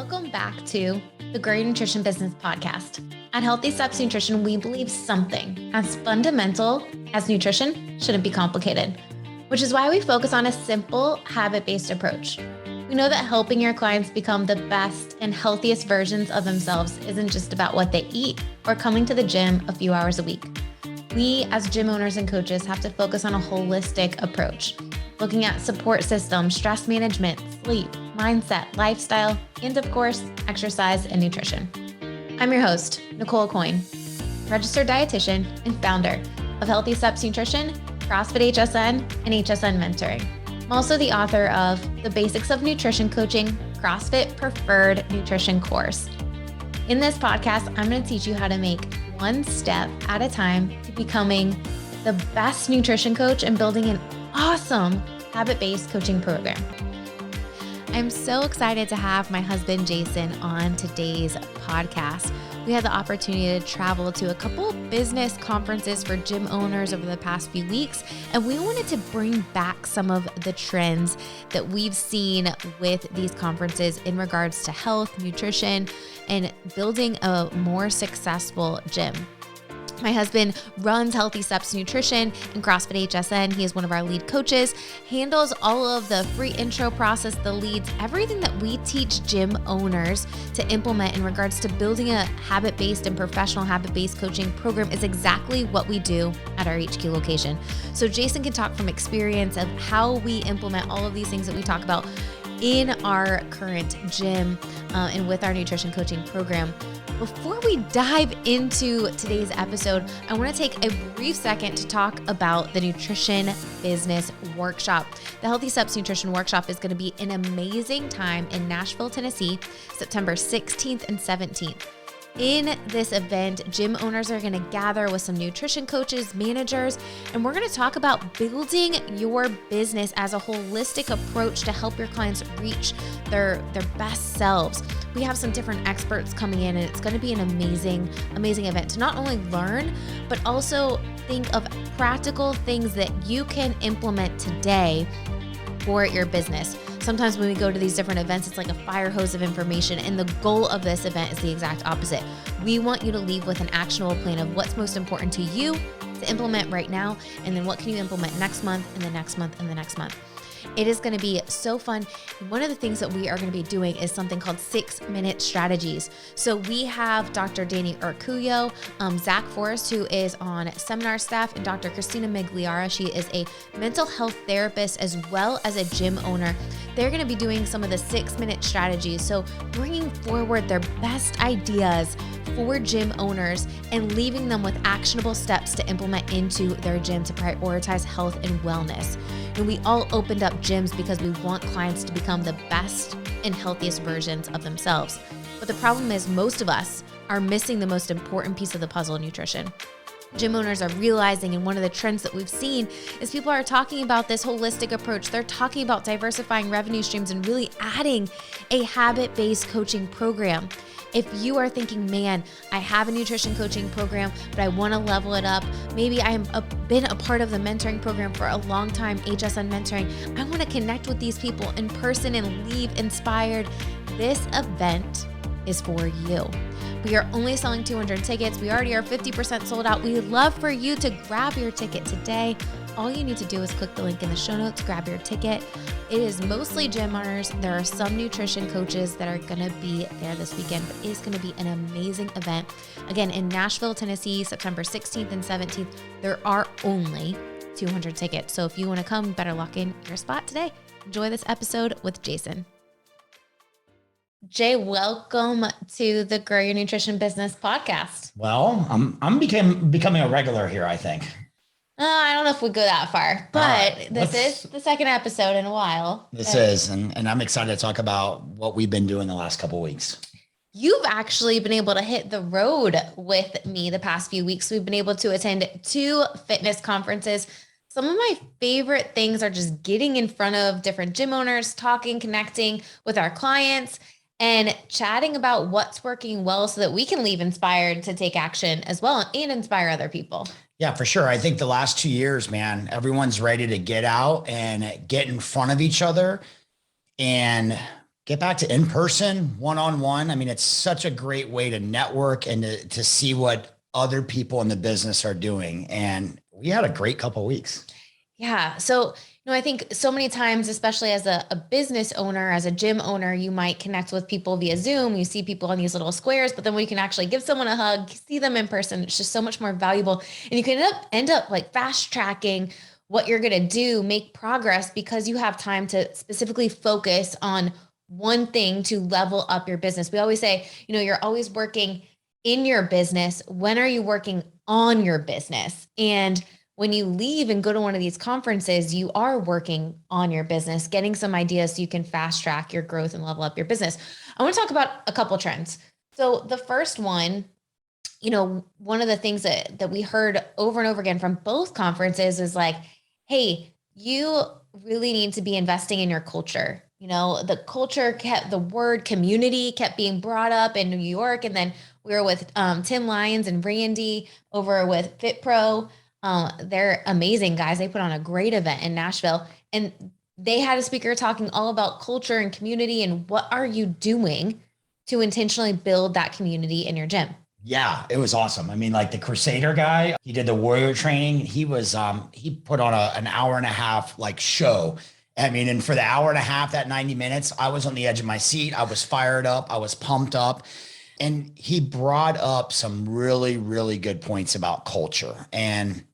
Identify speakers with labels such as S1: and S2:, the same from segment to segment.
S1: Welcome back to the Grow Your Nutrition Business podcast. At Healthy Steps Nutrition, we believe something as fundamental as nutrition shouldn't be complicated, which is why we focus on a simple, habit-based approach. We know that helping your clients become the best and healthiest versions of themselves isn't just about what they eat or coming to the gym a few hours a week. We, as gym owners and coaches, have to focus on a holistic approach, looking at support systems, stress management, sleep, mindset, lifestyle, and of course, exercise and nutrition. I'm your host, Nicole Coyne, registered dietitian and founder of Healthy Steps Nutrition, CrossFit HSN, and HSN Mentoring. I'm also the author of The Basics of Nutrition Coaching, CrossFit Preferred Nutrition course. In this podcast, I'm going to teach you how to make one step at a time to becoming the best nutrition coach and building an awesome habit-based coaching program. I'm so excited to have my husband, Jason, on today's podcast. We had the opportunity to travel to a couple business conferences for gym owners over the past few weeks, and we wanted to bring back some of the trends that we've seen with these conferences in regards to health, nutrition, and building a more successful gym. My husband runs Healthy Steps Nutrition and CrossFit HSN. He is one of our lead coaches, handles all of the free intro process, the leads, everything that we teach gym owners to implement in regards to building a habit-based and professional habit-based coaching program is exactly what we do at our HQ location. So Jason can talk from experience of how we implement all of these things that we talk about in our current gym and with our nutrition coaching program. Before we dive into today's episode, I want to take a brief second to talk about the Nutrition Business Workshop. The Healthy Steps Nutrition Workshop is going to be an amazing time in Nashville, Tennessee, September 16th and 17th. In this event, gym owners are going to gather with some nutrition coaches, managers, and we're going to talk about building your business as a holistic approach to help your clients reach their best selves. We have some different experts coming in, and it's going to be an amazing event to not only learn, but also think of practical things that you can implement today for your business. Sometimes when we go to these different events, it's like a fire hose of information, and the goal of this event is the exact opposite. We want you to leave with an actionable plan of what's most important to you to implement right now, and then what can you implement next month, and the next month, and the next month. It is going to be so fun. One of the things that we are going to be doing is something called 6-minute strategies. So we have Dr. Danny Urcuyo, Zach Forrest, who is on seminar staff, and Dr. Christina Migliara. She is a mental health therapist as well as a gym owner. They're going to be doing some of the 6-minute strategies. So bringing forward their best ideas for gym owners and leaving them with actionable steps to implement into their gym to prioritize health and wellness. And we all opened up gyms because we want clients to become the best and healthiest versions of themselves. But the problem is most of us are missing the most important piece of the puzzle, nutrition. Gym owners are realizing, and one of the trends that we've seen is people are talking about this holistic approach. They're talking about diversifying revenue streams and really adding a habit-based coaching program. If you are thinking, man, I have a nutrition coaching program, but I want to level it up. Maybe I have been a part of the mentoring program for a long time, HSN Mentoring. I want to connect with these people in person and leave inspired. This event is for you. We are only selling 200 tickets. We already are 50% sold out. We would love for you to grab your ticket today. All you need to do is click the link in the show notes, grab your ticket. It is mostly gym owners. There are some nutrition coaches that are going to be there this weekend, but it's going to be an amazing event. Again, in Nashville, Tennessee, September 16th and 17th, there are only 200 tickets. So if you want to come, you better lock in your spot today. Enjoy this episode with Jason. Jay, welcome to the Grow Your Nutrition Business podcast.
S2: Well, I'm becoming a regular here, I think.
S1: I don't know if we go that far, but this is the second episode in a while.
S2: This is, and I'm excited to talk about what we've been doing the last couple of weeks.
S1: You've actually been able to hit the road with me the past few weeks. We've been able to attend 2 fitness conferences. Some of my favorite things are just getting in front of different gym owners, talking, connecting with our clients, and chatting about what's working well so that we can leave inspired to take action as well and inspire other people.
S2: Yeah, for sure. I think the last 2 years, man, everyone's ready to get out and get in front of each other and get back to in-person, one-on-one. I mean, it's such a great way to network and to see what other people in the business are doing. And we had a great couple of weeks.
S1: Yeah. So, I think so many times, especially as a business owner, as a gym owner, you might connect with people via Zoom. You see people on these little squares, but then when you can actually give someone a hug, see them in person, it's just so much more valuable. And you can end up like fast tracking what you're going to do, make progress because you have time to specifically focus on one thing to level up your business. We always say, you're always working in your business. When are you working on your business? And when you leave and go to one of these conferences, you are working on your business, getting some ideas so you can fast track your growth and level up your business. I want to talk about a couple trends. So the first one, one of the things that we heard over and over again from both conferences is like, hey, you really need to be investing in your culture. The culture the word community kept being brought up in New York. And then we were with Tim Lyons and Randy over with FitPro. They're amazing guys. They put on a great event in Nashville, and they had a speaker talking all about culture and community and what are you doing to intentionally build that community in your gym.
S2: Yeah, it was awesome. I mean, like the Crusader guy, he did the warrior training. He was, he put on an hour and a half like show. I mean, and for the hour and a half, that 90 minutes, I was on the edge of my seat. I was fired up. I was pumped up. And he brought up some really, really good points about culture. And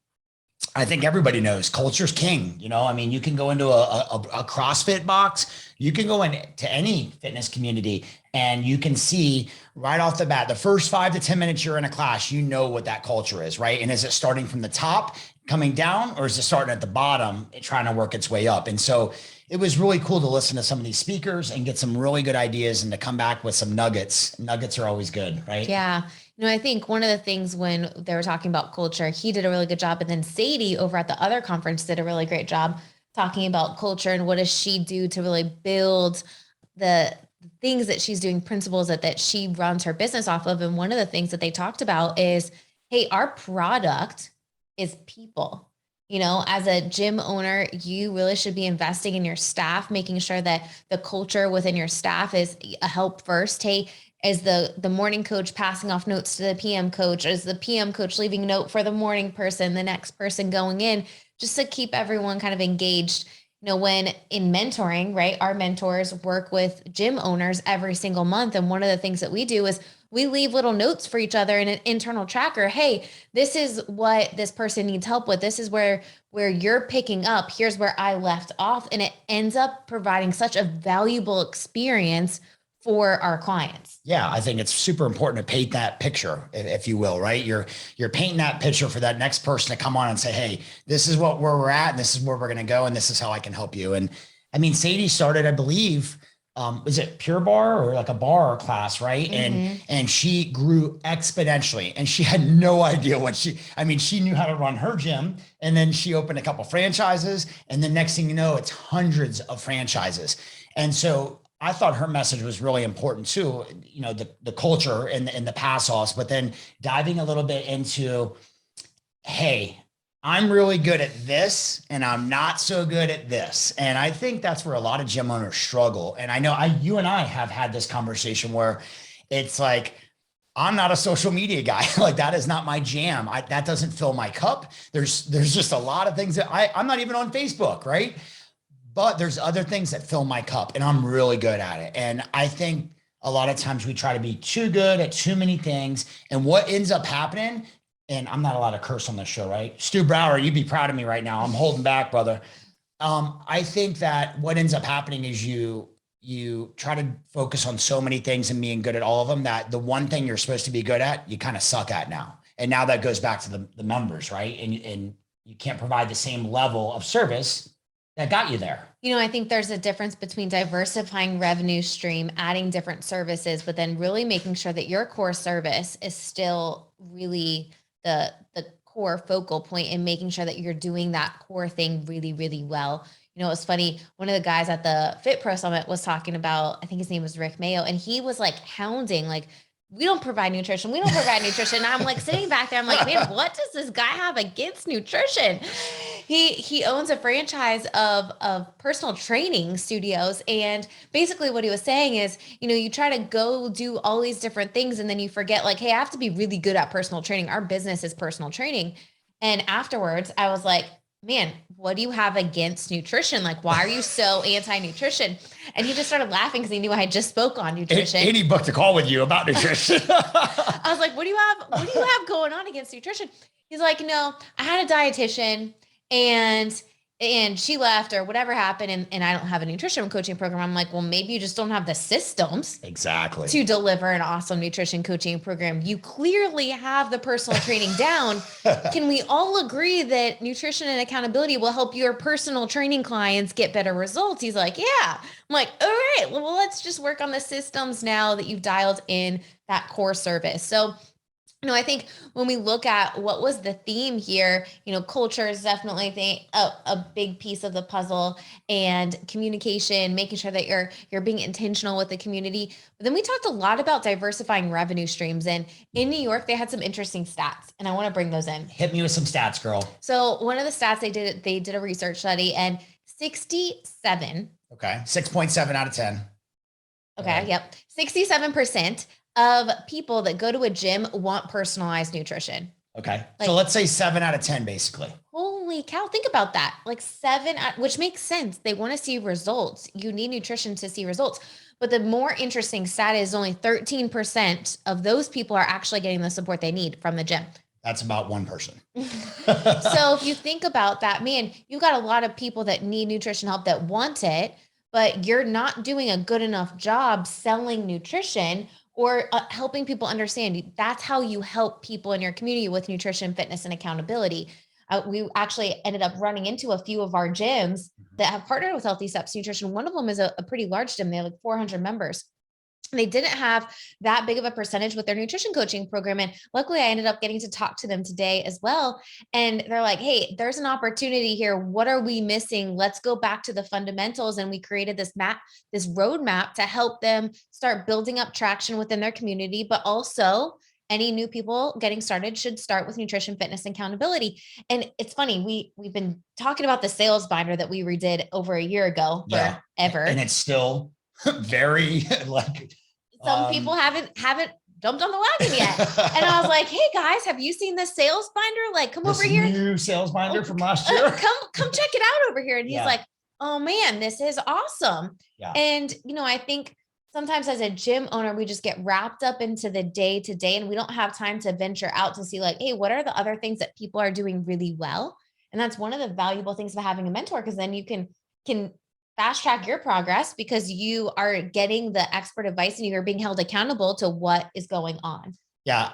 S2: I think everybody knows culture's king. I mean, you can go into a CrossFit box, you can go into any fitness community, and you can see right off the bat, the first 5 to 10 minutes you're in a class, what that culture is, right? And is it starting from the top coming down, or is it starting at the bottom and trying to work its way up? And so it was really cool to listen to some of these speakers and get some really good ideas and to come back with some nuggets. Nuggets are always good, right?
S1: Yeah. I think one of the things when they were talking about culture, he did a really good job. And then Sadie over at the other conference did a really great job talking about culture and what does she do to really build the things that she's doing, principles that she runs her business off of. And one of the things that they talked about is, hey, our product is people. As a gym owner, you really should be investing in your staff, making sure that the culture within your staff is a help first. Hey, is the morning coach passing off notes to the PM coach? Is the PM coach leaving a note for the morning person, the next person going in, just to keep everyone kind of engaged? When in mentoring, right, our mentors work with gym owners every single month. And one of the things that we do is we leave little notes for each other in an internal tracker. Hey, this is what this person needs help with. This is where you're picking up. Here's where I left off. And it ends up providing such a valuable experience for our clients.
S2: Yeah, I think it's super important to paint that picture, if you will, right? You're painting that picture for that next person to come on and say, hey, this is where we're at, and this is where we're going to go, and this is how I can help you. And I mean, Sadie started, I believe, was it Pure Bar or like a bar class, right? Mm-hmm. And she grew exponentially, and she had no idea she knew how to run her gym, and then she opened a couple franchises, and the next thing you know, it's hundreds of franchises. And so I thought her message was really important too, the culture and the pass offs, but then diving a little bit into, hey, I'm really good at this and I'm not so good at this. And I think that's where a lot of gym owners struggle. And I know you and I have had this conversation where it's like, I'm not a social media guy. Like that is not my jam. That doesn't fill my cup. There's just a lot of things that I'm not even on Facebook, right? But there's other things that fill my cup and I'm really good at it. And I think a lot of times we try to be too good at too many things. And what ends up happening, and I'm not allowed to curse on this show, right? Stu Brower, you'd be proud of me right now. I'm holding back, brother. I think that what ends up happening is you try to focus on so many things and being good at all of them that the one thing you're supposed to be good at, you kind of suck at now. And now that goes back to the members, right? And you can't provide the same level of service that got you there.
S1: I think there's a difference between diversifying revenue stream, adding different services, but then really making sure that your core service is still really the core focal point and making sure that you're doing that core thing really, really well. It was funny. One of the guys at the Fit Pro Summit was talking about, I think his name was Rick Mayo, and he was like hounding, like, we don't provide nutrition. We don't provide nutrition. And I'm like sitting back there. I'm like, man, what does this guy have against nutrition? He owns a franchise of personal training studios. And basically what he was saying is, you try to go do all these different things and then you forget like, hey, I have to be really good at personal training. Our business is personal training. And afterwards I was like, man, what do you have against nutrition? Like, why are you so anti-nutrition? And he just started laughing because he knew I had just spoke on nutrition.
S2: And he booked a call with you about nutrition.
S1: I was like, what do you have going on against nutrition? He's like, no, I had a dietitian and she left or whatever happened. And I don't have a nutrition coaching program. I'm like, well, maybe you just don't have the systems
S2: exactly
S1: to deliver an awesome nutrition coaching program. You clearly have the personal training down. Can we all agree that nutrition and accountability will help your personal training clients get better results? He's like, yeah. I'm like, all right, well, let's just work on the systems now that you've dialed in that core service. So I think when we look at what was the theme here, culture is definitely a big piece of the puzzle, and communication, making sure that you're being intentional with the community. But then we talked a lot about diversifying revenue streams. And in New York, they had some interesting stats, and I want to bring those in.
S2: Hit me with some stats, girl.
S1: So one of the stats they did a research study, and 67.
S2: Okay. 6.7 out of 10.
S1: Okay. Yep. 67% of people that go to a gym want personalized nutrition.
S2: Okay. So let's say 7 out of 10, basically.
S1: Holy cow. Think about that. Like which makes sense. They want to see results. You need nutrition to see results. But the more interesting stat is only 13% of those people are actually getting the support they need from the gym.
S2: That's about one person.
S1: So if you think about that, man, you've got a lot of people that need nutrition help that want it, but you're not doing a good enough job selling nutrition or helping people understand. That's how you help people in your community with nutrition, fitness, and accountability. We actually ended up running into a few of our gyms that have partnered with Healthy Steps Nutrition. One of them is a pretty large gym. They have like 400 members. They didn't have that big of a percentage with their nutrition coaching program. And luckily I ended up getting to talk to them today as well. And they're like, hey, there's an opportunity here. What are we missing? Let's go back to the fundamentals. And we created this roadmap to help them start building up traction within their community. But also any new people getting started should start with nutrition, fitness, and accountability. And it's funny, we've been talking about the sales binder that we redid over a year ago forever.
S2: And it's still very like
S1: some people haven't jumped on the wagon yet. And I was like, hey guys, have you seen the sales binder? Like, come over here.
S2: New sales binder from last year.
S1: Come check it out over here. And he's like, oh man, this is awesome.
S2: Yeah.
S1: And I think sometimes as a gym owner, we just get wrapped up into the day to day and we don't have time to venture out to see like, hey, what are the other things that people are doing really well? And that's one of the valuable things of having a mentor, because then you can fast track your progress because you are getting the expert advice and you're being held accountable to what is going on.
S2: Yeah.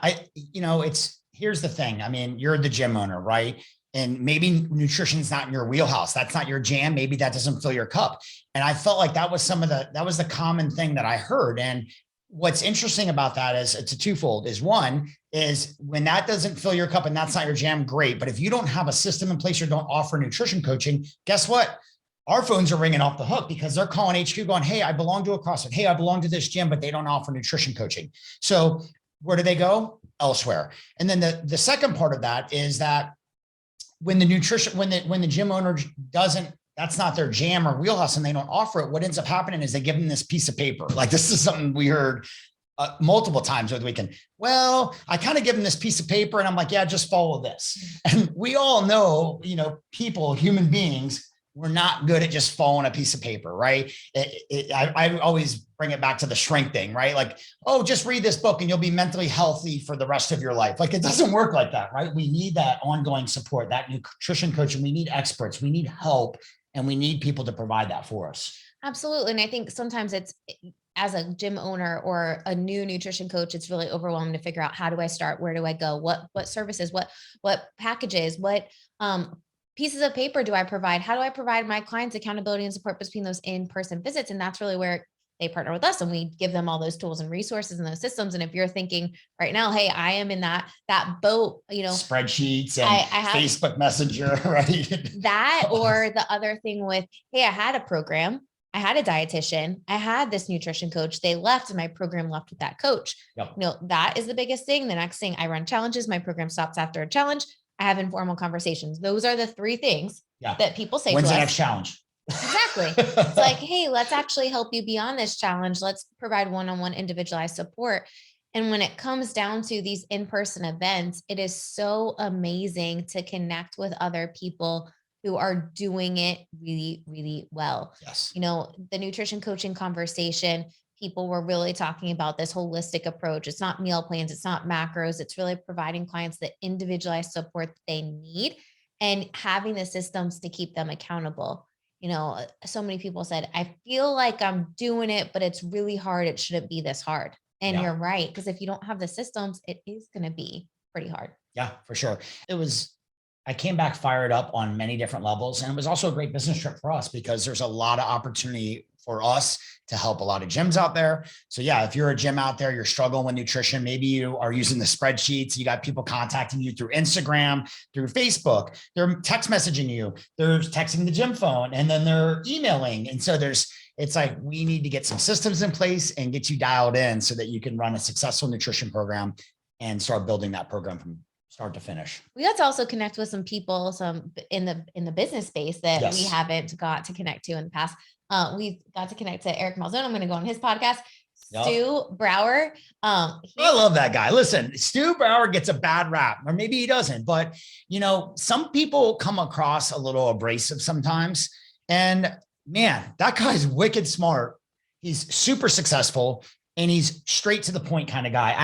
S2: Here's the thing. I mean, you're the gym owner, right? And maybe nutrition is not in your wheelhouse. That's not your jam. Maybe that doesn't fill your cup. And I felt like that was the common thing that I heard. And what's interesting about that is it's a twofold. One is when that doesn't fill your cup and that's not your jam, great. But if you don't have a system in place or don't offer nutrition coaching, guess what? Our phones are ringing off the hook because they're calling HQ going, hey, I belong to a CrossFit. Hey, I belong to this gym, but they don't offer nutrition coaching. So where do they go? Elsewhere. And then the second part of that is that when the gym owner that's not their jam or wheelhouse and they don't offer it, what ends up happening is they give them this piece of paper. Like this is something we heard multiple times over the weekend. Well, I kind of give them this piece of paper and I'm like, yeah, just follow this. And we all know, human beings, we're not good at just following a piece of paper, right? I always bring it back to the shrink thing, right? Like, oh, just read this book and you'll be mentally healthy for the rest of your life. Like it doesn't work like that, right? We need that ongoing support, that nutrition coaching. We need experts, we need help, and we need people to provide that for us.
S1: Absolutely. And I think sometimes it's, as a gym owner or a new nutrition coach, it's really overwhelming to figure out, how do I start? Where do I go? What services, what packages, what pieces of paper do I provide? How do I provide my clients accountability and support between those in-person visits? And that's really where they partner with us and we give them all those tools and resources and those systems. And if you're thinking right now, hey, I am in that boat,
S2: spreadsheets and I have Facebook Messenger, right?
S1: That, or the other thing with, hey, I had a program, I had a dietitian, I had this nutrition coach, they left and my program left with that coach.
S2: Yep.
S1: That is the biggest thing. The next thing, I run challenges. My program stops after a challenge. I have informal conversations. Those are the three things that people say
S2: When's
S1: to
S2: the
S1: us.
S2: next challenge?
S1: Exactly. It's like, hey, let's actually help you beyond this challenge. Let's provide one-on-one individualized support. And when it comes down to these in-person events, it is so amazing to connect with other people who are doing it really, really well.
S2: Yes.
S1: You know, the nutrition coaching conversation, people were really talking about this holistic approach. It's not meal plans, it's not macros, it's really providing clients the individualized support that they need and having the systems to keep them accountable. You know, so many people said, I feel like I'm doing it, but it's really hard. It shouldn't be this hard. And you're right. Because if you don't have the systems, it is going to be pretty hard.
S2: Yeah, for sure. I came back fired up on many different levels. And it was also a great business trip for us because there's a lot of opportunity for us to help a lot of gyms out there. So yeah, if you're a gym out there, you're struggling with nutrition, maybe you are using the spreadsheets, you got people contacting you through Instagram, through Facebook, they're text messaging you, they're texting the gym phone, and then they're emailing. And so it's like, we need to get some systems in place and get you dialed in so that you can run a successful nutrition program and start building that program from start to finish.
S1: We got to also connect with some people, some in the business space that we haven't got to connect to in the past. We got to connect to Eric Malzone. I'm going to go on his podcast. Stu Brower.
S2: I love that guy. Listen, Stu Brower gets a bad rap, or maybe he doesn't, but you know, some people come across a little abrasive sometimes. And man, that guy's wicked smart. He's super successful and he's straight to the point kind of guy.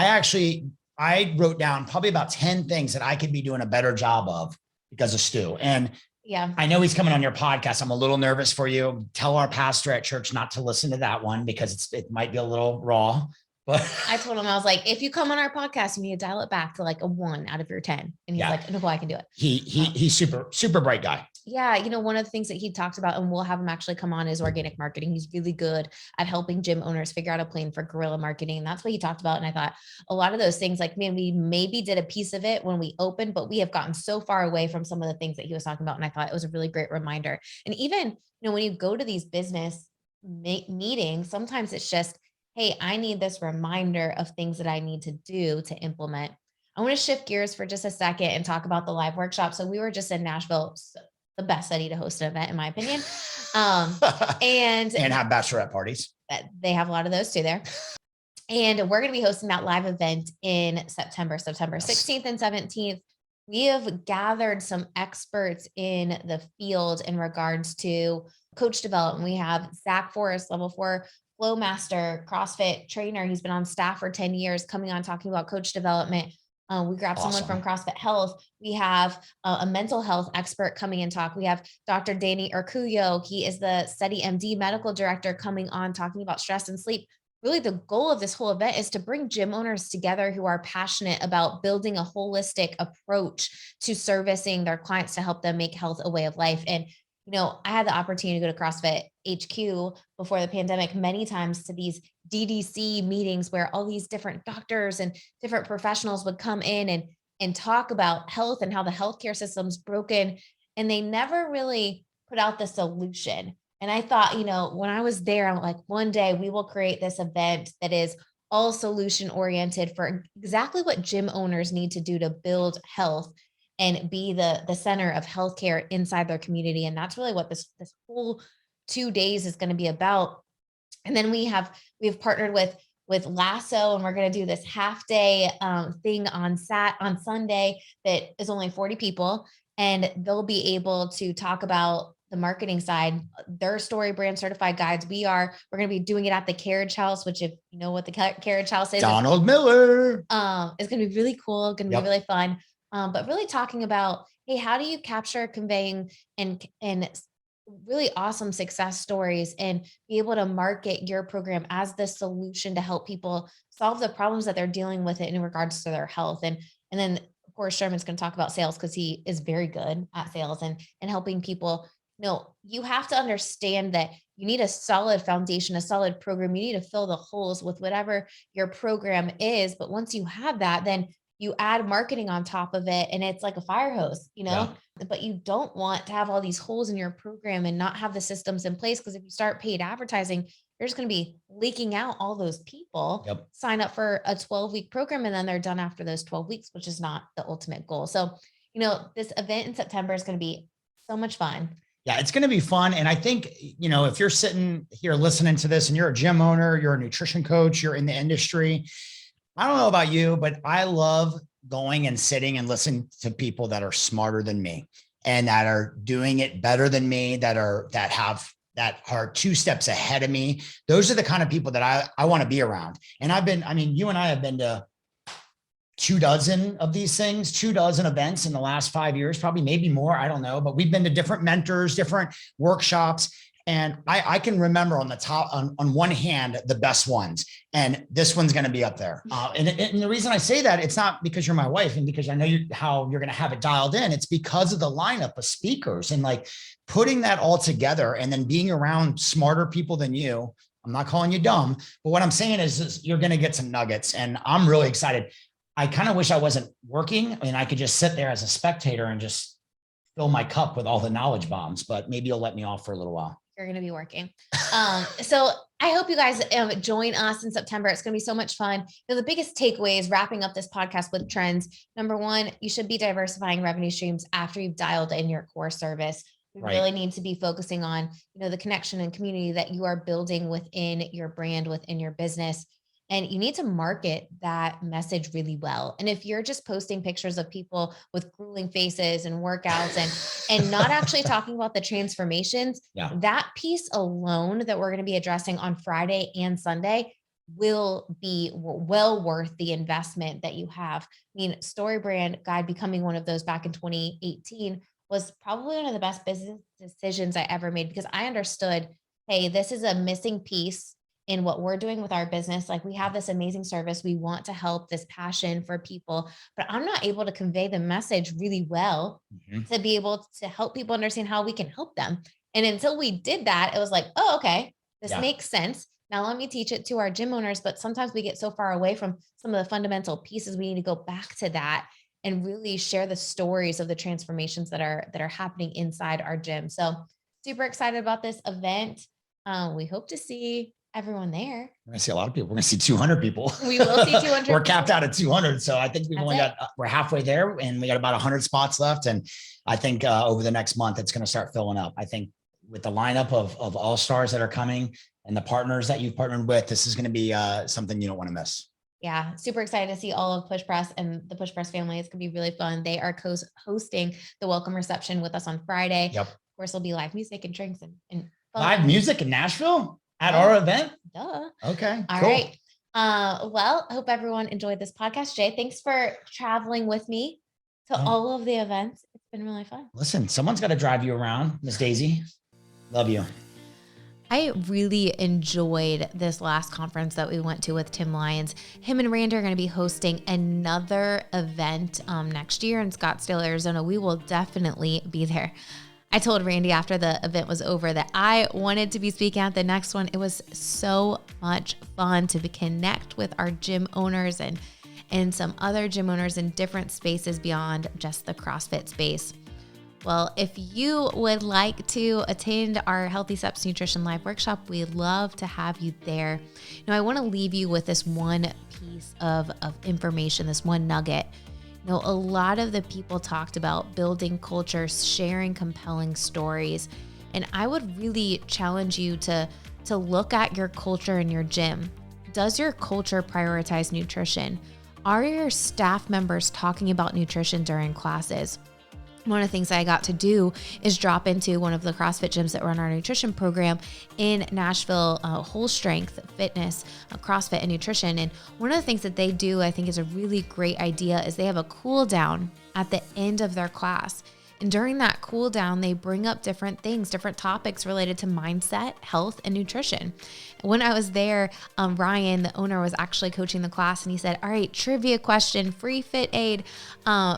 S2: I wrote down probably about 10 things that I could be doing a better job of because of Stu. And yeah, I know he's coming on your podcast. I'm a little nervous for you. Tell our pastor at church not to listen to that one because it might be a little raw. But
S1: I told him, I was like, if you come on our podcast, you need to dial it back to like a 1 out of your 10. And he's like, no, I can do it.
S2: He's super bright guy.
S1: Yeah. You know, one of the things that he talked about, and we'll have him actually come on, is organic marketing. He's really good at helping gym owners figure out a plan for guerrilla marketing. And that's what he talked about. And I thought a lot of those things, like, man, we maybe did a piece of it when we opened, but we have gotten so far away from some of the things that he was talking about. And I thought it was a really great reminder. And even, you know, when you go to these business meetings, sometimes it's just, hey, I need this reminder of things that I need to do to implement. I want to shift gears for just a second and talk about the live workshop. So we were just in Nashville, the best city to host an event, in my opinion. And
S2: have bachelorette parties.
S1: They have a lot of those too there. And we're going to be hosting that live event in September 16th and 17th. We have gathered some experts in the field in regards to coach development. We have Zach Forrest, level 4 Flow Master, CrossFit trainer. He's been on staff for 10 years, coming on talking about coach development. We grabbed someone from CrossFit Health. We have a mental health expert coming and talk. We have Dr. Danny Urcuyo. He is the SETI MD medical director, coming on talking about stress and sleep. Really, the goal of this whole event is to bring gym owners together who are passionate about building a holistic approach to servicing their clients to help them make health a way of life. And you know, I had the opportunity to go to CrossFit HQ before the pandemic many times to these DDC meetings where all these different doctors and different professionals would come in and talk about health and how the healthcare system's broken. And they never really put out the solution. And I thought, you know, when I was there, I'm like, one day we will create this event that is all solution oriented for exactly what gym owners need to do to build health and be the center of healthcare inside their community. And that's really what this whole 2 days is going to be about. And then we have partnered with Lasso, and we're going to do this half day thing on Sunday that is only 40 people, and they'll be able to talk about the marketing side, their story brand certified guides. We're going to be doing it at the Carriage House, which, if you know what the Carriage House is,
S2: Donald Miller.
S1: It's going to be really cool. Going to be really fun. But really talking about, hey, how do you capture, conveying, and really awesome success stories and be able to market your program as the solution to help people solve the problems that they're dealing with in regards to their health. And then of course, Sherman's going to talk about sales because he is very good at sales and helping people. No, you have to understand that you need a solid foundation, a solid program. You need to fill the holes with whatever your program is. But once you have that, then you add marketing on top of it, and it's like a fire hose, you know. But you don't want to have all these holes in your program and not have the systems in place, because if you start paid advertising, you're just going to be leaking out all those people sign up for a 12-week program, and then they're done after those 12 weeks, which is not the ultimate goal. So this event in September is going to be so much fun.
S2: Yeah, it's going to be fun. And I think, if you're sitting here listening to this and you're a gym owner, you're a nutrition coach, you're in the industry, I don't know about you, but I love going and sitting and listening to people that are smarter than me and that are doing it better than me, that are 2 steps ahead of me. Those are the kind of people that I want to be around. And you and I have been to 24 of these things, 24 events in the last 5 years, probably maybe more. I don't know, but we've been to different mentors, different workshops. And I can remember on one hand, the best ones. And this one's going to be up there. And the reason I say that, it's not because you're my wife and because I know how you're going to have it dialed in. It's because of the lineup of speakers and like putting that all together and then being around smarter people than you. I'm not calling you dumb, but what I'm saying is you're going to get some nuggets and I'm really excited. I kind of wish I wasn't working and I could just sit there as a spectator and just fill my cup with all the knowledge bombs, but maybe you'll let me off for a little while.
S1: You're going to be working. So I hope you guys join us in September. It's going to be so much fun. The biggest takeaway is wrapping up this podcast with trends. Number one, you should be diversifying revenue streams after you've dialed in your core service. We really need to be focusing on, the connection and community that you are building within your brand, within your business. And you need to market that message really well. And if you're just posting pictures of people with grueling faces and workouts and not actually talking about the transformations, that piece alone that we're going to be addressing on Friday and Sunday will be well worth the investment that you have. StoryBrand Guide becoming one of those back in 2018 was probably one of the best business decisions I ever made because I understood, hey, this is a missing piece in what we're doing with our business. Like we have this amazing service. We want to help, this passion for people, but I'm not able to convey the message really well to be able to help people understand how we can help them. And until we did that, it was like, oh, okay, this makes sense. Now let me teach it to our gym owners. But sometimes we get so far away from some of the fundamental pieces. We need to go back to that and really share the stories of the transformations that are happening inside our gym. So super excited about this event. We hope to see everyone there.
S2: We're going to see a lot of people. We're going to see 200 people.
S1: We will see 200.
S2: We're capped out at 200. So I think we're halfway there and we got about 100 spots left. And I think over the next month, it's going to start filling up. I think with the lineup of all stars that are coming and the partners that you've partnered with, this is going to be something you don't want to miss.
S1: Yeah. Super excited to see all of Push Press and the Push Press family. It's going to be really fun. They are hosting the welcome reception with us on Friday.
S2: Yep.
S1: Of course, there'll be live music and drinks and fun.
S2: Live music in Nashville? At our event?
S1: Duh.
S2: Okay.
S1: All right. Well, I hope everyone enjoyed this podcast. Jay, thanks for traveling with me to all of the events. It's been really fun.
S2: Listen, someone's got to drive you around, Miss Daisy. Love you.
S1: I really enjoyed this last conference that we went to with Tim Lyons. Him and Randy are going to be hosting another event next year in Scottsdale, Arizona. We will definitely be there. I told Randy after the event was over that I wanted to be speaking at the next one. It was so much fun to connect with our gym owners and some other gym owners in different spaces beyond just the CrossFit space. Well, if you would like to attend our Healthy Steps Nutrition Live Workshop, we'd love to have you there. I want to leave you with this one piece of information, this one nugget. A lot of the people talked about building culture, sharing compelling stories. And I would really challenge you to look at your culture in your gym. Does your culture prioritize nutrition? Are your staff members talking about nutrition during classes? One of the things I got to do is drop into one of the CrossFit gyms that run our nutrition program in Nashville, Whole Strength Fitness, CrossFit and Nutrition. And one of the things that they do, I think is a really great idea, is they have a cool down at the end of their class. And during that cool down, they bring up different things, different topics related to mindset, health, and nutrition. When I was there, Ryan, the owner, was actually coaching the class, and he said, all right, trivia question, free fit aid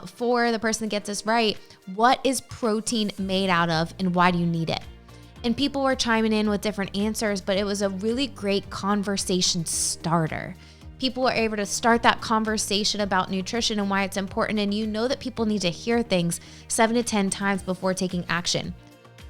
S1: for the person that gets this right. What is protein made out of, and why do you need it? And people were chiming in with different answers, but it was a really great conversation starter. People were able to start that conversation about nutrition and why it's important. And that people need to hear things 7 to 10 times before taking action.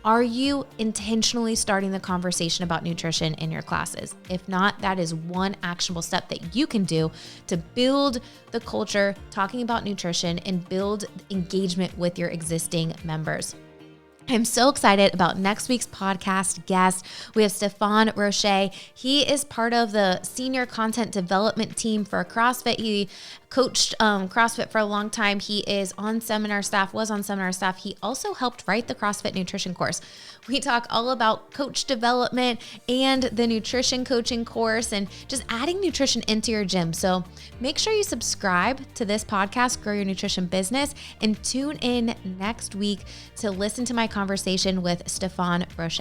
S1: Are you intentionally starting the conversation about nutrition in your classes? If not, that is one actionable step that you can do to build the culture talking about nutrition and build engagement with your existing members. I'm so excited about next week's podcast guest. We have Stefan Roche. He is part of the senior content development team for CrossFit. He coached CrossFit for a long time. He is on seminar staff, was on seminar staff. He also helped write the CrossFit nutrition course. We talk all about coach development and the nutrition coaching course and just adding nutrition into your gym. So make sure you subscribe to this podcast, Grow Your Nutrition Business, and tune in next week to listen to my conversation with Stefan Roche.